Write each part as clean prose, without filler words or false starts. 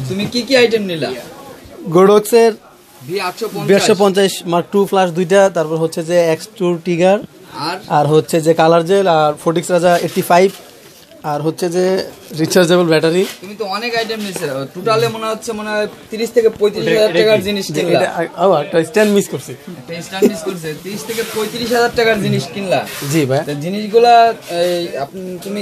তুমি কি কি আইটেম নিলা? গোডক্সের V850 Mark II ফ্ল্যাশ দুইটা, তারপর হচ্ছে যে X2 টিগার, আর হচ্ছে যে কালার জেল, আর ফোর্টিক্স রাজা 85, আর হচ্ছে যে রিচার্জেবল ব্যাটারি। তুমি তো অনেক আইটেম নিছো, টোটালে মনে হচ্ছে 30 থেকে 35,000 টাকার জিনিস কিনলা। একটা স্ট্যান্ড মিস করছি, 30 থেকে 35,000 টাকার জিনিস কিনলা। জি ভাই। তো জিনিসগুলা তুমি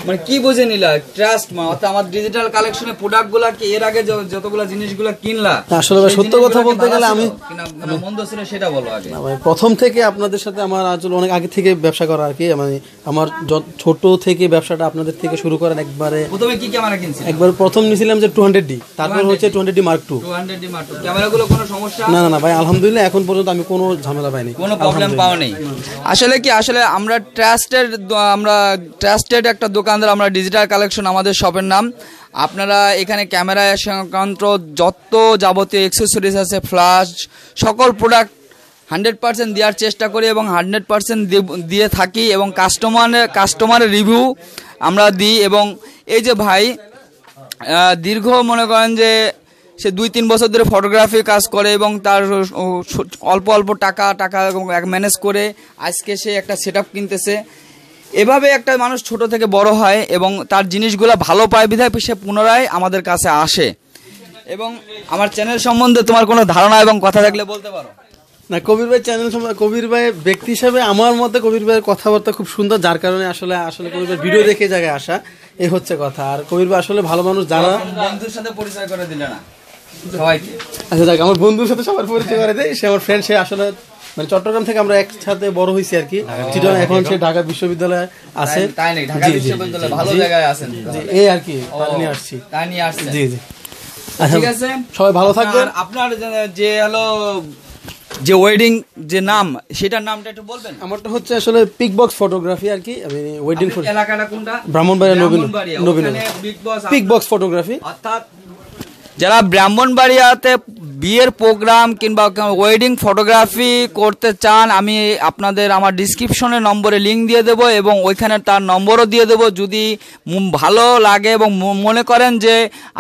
মানে কি বুঝে নিলা? ট্রাস্ট অর্থাৎ আমার ডিজিটাল কালেকশনে প্রোডাক্টগুলা কি এর আগে যতগুলা জিনিসগুলা কিনলা, আসলে ভাই সত্য কথা বলতে গেলে আমি মন্দ ছিল সেটা বলো আগে। প্রথম থেকে আপনাদের সাথে আমার আসলে অনেক আগে থেকে ব্যবসা করা আর কি, মানে আমার ছোট থেকে ব্যবসাটা আপনাদের থেকে শুরু করেন। একবারে প্রথমে কি ক্যামেরা কিনছি? একবার প্রথম নিছিলাম যে 200D, তারপর হচ্ছে 200D Mark II। 200D Mark II ক্যামেরাগুলো কোনো সমস্যা? না ভাই, আলহামদুলিল্লাহ এখন পর্যন্ত আমি কোনো ঝামেলা পাইনি, কোনো প্রবলেম পাও নেই। আসলে আমরা ট্রাস্টেড একটা দোকানদার, আমরা ডিজিটাল কালেকশন আমাদের শপের নাম। আপনারা এখানে ক্যামেরা সংক্রান্ত যত যাবতীয় অ্যাকসেসরিজ আছে, ফ্ল্যাশ, সকল প্রোডাক্ট 100% দেওয়ার চেষ্টা করি এবং 100% দিয়ে থাকি, এবং কাস্টমারের রিভিউ আমরা দিই। এবং এই যে ভাই দীর্ঘ মনে করেন যে সে 2-3 বছর ধরে ফটোগ্রাফি কাজ করে এবং তার অল্প অল্প টাকা ম্যানেজ করে আজকে সে একটা সেটআপ কিনতেছে। এভাবে একটা মানুষ ছোট থেকে বড় হয় এবং তার জিনিসগুলো ভালো পায় বিধায় সে পুনরায় আমাদের কাছে আসে। এবং আমার চ্যানেল সম্বন্ধে তোমার কোনো ধারণা এবং কথা থাকলে বলতে পারো। না, কবির ভাই চ্যানেল সম্বন্ধে, কবির ভাই ব্যক্তি হিসেবে আমার মতে কবির ভাইয়ের কথাবার্তা খুব সুন্দর, যার কারণে আসলে কবির ভাই ভিডিও দেখে জায়গায় আসা, এই হচ্ছে কথা। আর কবির ভাই আসলে ভালো মানুষ। যারা বন্ধুর সাথে পরিচয় করে দিলে না সবাইকে? আচ্ছা দেখ, আমার বন্ধুর সাথে সবার পরিচয় করে দেয়। সে আমার ফ্রেন্ড, সে আসলে মানে চট্টগ্রাম থেকে আমরা একসাথে বড় হয়েছি আর কি। এখন সে ঢাকা বিশ্ববিদ্যালয়ে আছে। তাই নাকি? ঢাকা বিশ্ববিদ্যালয়ে ভালো জায়গায় আছেন। এই আর কি নিয়ে আসছি। জি। ঠিক আছে, সবাই ভালো থাকবেন। আপনার যে হলো যে ওয়েডিং যে নাম, সেটার নামটা একটু বলবেন? আমারটা হচ্ছে আসলে পিকবক্স ফটোগ্রাফি আর কি। আমি ওয়েডিং এলাকাটা কোনটা? ব্রাহ্মণবাড়িয়া নবীন পিকবক্স ফটোগ্রাফি। অর্থাৎ যারা ব্রাহ্মণবাড়িয়াতে বিয়ের প্রোগ্রাম কিংবা ওয়েডিং ফটোগ্রাফি করতে চান, আমি আপনাদের আমার ডিসক্রিপশনে নম্বরে লিঙ্ক দিয়ে দেবো এবং ওইখানে তার নম্বরও দিয়ে দেবো। যদি ভালো লাগে এবং মনে করেন যে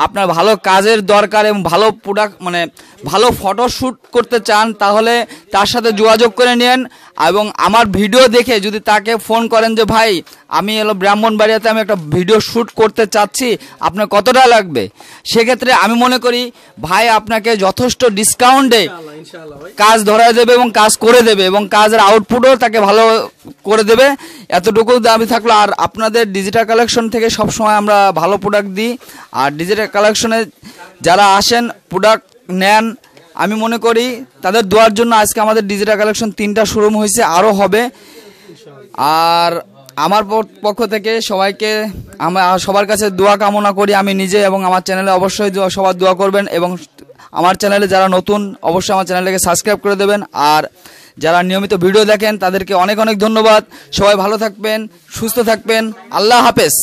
আপনার ভালো কাজের দরকার এবং ভালো প্রোডাক্ট মানে ভালো ফটোশ্যুট করতে চান, তাহলে তার সাথে যোগাযোগ করে নেন। এবং আমার ভিডিও দেখে যদি তাকে ফোন করেন যে ভাই আমি ব্রাহ্মণবাড়িয়াতে আমি একটা ভিডিও শ্যুট করতে চাচ্ছি, আপনার কতটা লাগবে, সেক্ষেত্রে আমি মনে করি ভাই আপনাকে যথেষ্ট ডিসকাউন্টে কাজ ধরায় দেবে এবং কাজ করে দেবে এবং কাজের আউটপুটও তাকে ভালো করে দেবে। এতটুকু দাবি থাকলো। আর আপনাদের ডিজিটাল কালেকশন থেকে সবসময় আমরা ভালো প্রোডাক্ট দিই। আর ডিজিটাল কালেকশনে যারা আসেন প্রোডাক্ট নেন, আমি মনে করি তাদের দোয়ার জন্য আজকে আমাদের ডিজিটাল কালেকশন 3টা শোরুম হয়েছে, আরও হবে। আর আমার পক্ষ থেকে সবাইকে সবার কাছে দোয়া কামনা করি আমি নিজে, এবং আমার চ্যানেলে অবশ্যই সবার দোয়া করবেন। এবং আমার চ্যানেলে যারা নতুন অবশ্যই আমার চ্যানেলটাকে সাবস্ক্রাইব করে দেবেন। আর যারা নিয়মিত ভিডিও দেখেন তাদেরকে অনেক অনেক ধন্যবাদ। সবাই ভালো থাকবেন, সুস্থ থাকবেন। আল্লাহ হাফেজ।